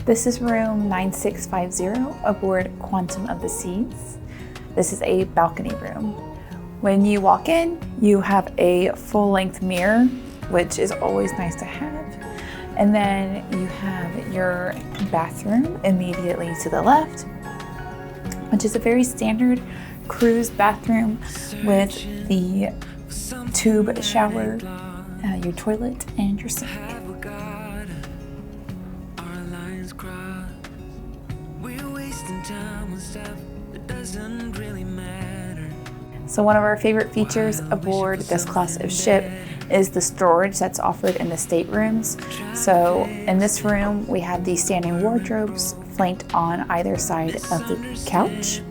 This is room 9650 aboard Quantum of the Seas. This is a balcony room. When you walk in, you have a full-length mirror, which is always nice to have. And then you have your bathroom immediately to the left, which is a very standard cruise bathroom with the tube shower, your toilet, and your sink. So one of our favorite features aboard this class of ship is the storage that's offered in the staterooms. So in this room, we have these standing wardrobes flanked on either side of the couch.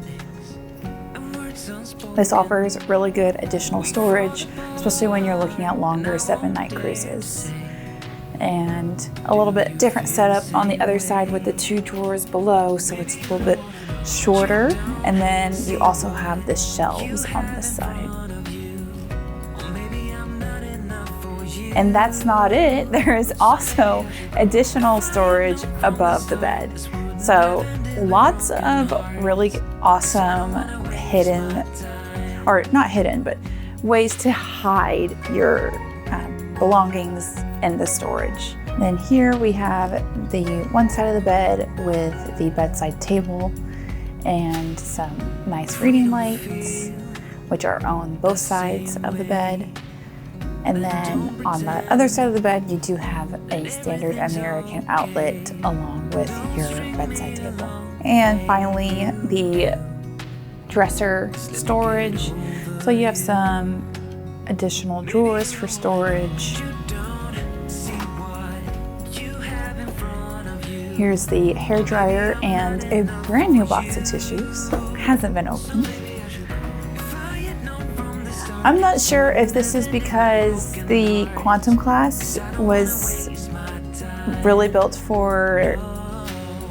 This offers really good additional storage, especially when you're looking at longer 7-night cruises. And a little bit different setup on the other side with the 2 drawers below, so it's a little bit shorter. And then you also have the shelves on this side. And that's not it. There is also additional storage above the bed. So lots of really awesome hidden, or not hidden, but ways to hide your belongings in the storage. Then here we have the one side of the bed with the bedside table and some nice reading lights, which are on both sides of the bed. And then on the other side of the bed, you do have a standard American outlet along with your bedside table. And finally, the dresser storage. So you have some additional drawers for storage. Here's the hairdryer and a brand new box of tissues. Hasn't been opened. I'm not sure if this is because the Quantum class was really built for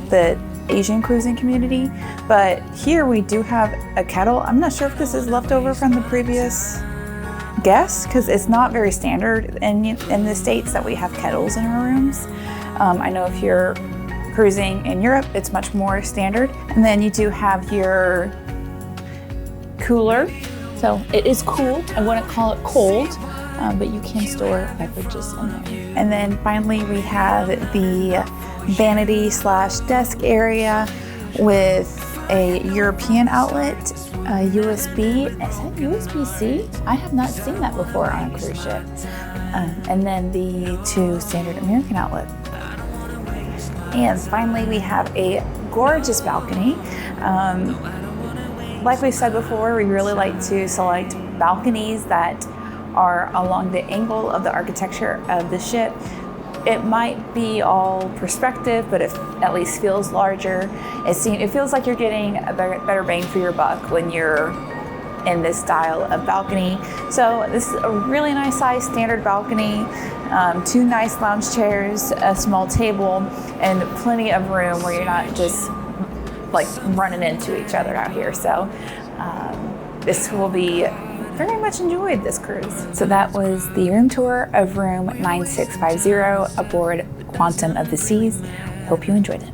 the Asian cruising community, but here we do have a kettle. I'm not sure if this is left over from the previous guests, because it's not very standard in the States that we have kettles in our rooms. I know if you're cruising in Europe, it's much more standard. And then you do have your cooler. So it is cool. I wouldn't call it cold, but you can store beverages in there. And then finally we have the vanity / desk area with a European outlet, a USB. Is that USB-C? I have not seen that before on a cruise ship. And then the 2 standard American outlets. And finally, we have a gorgeous balcony. Like we said before, we really like to select balconies that are along the angle of the architecture of the ship. It might be all perspective, but it at least feels larger. It feels like you're getting a better bang for your buck when you're in this style of balcony. So this is a really nice size standard balcony, 2 nice lounge chairs, a small table, and plenty of room where you're not just like running into each other out here. So this will be very much enjoyed, this cruise. So that was the room tour of room 9650 aboard Quantum of the Seas. Hope you enjoyed it.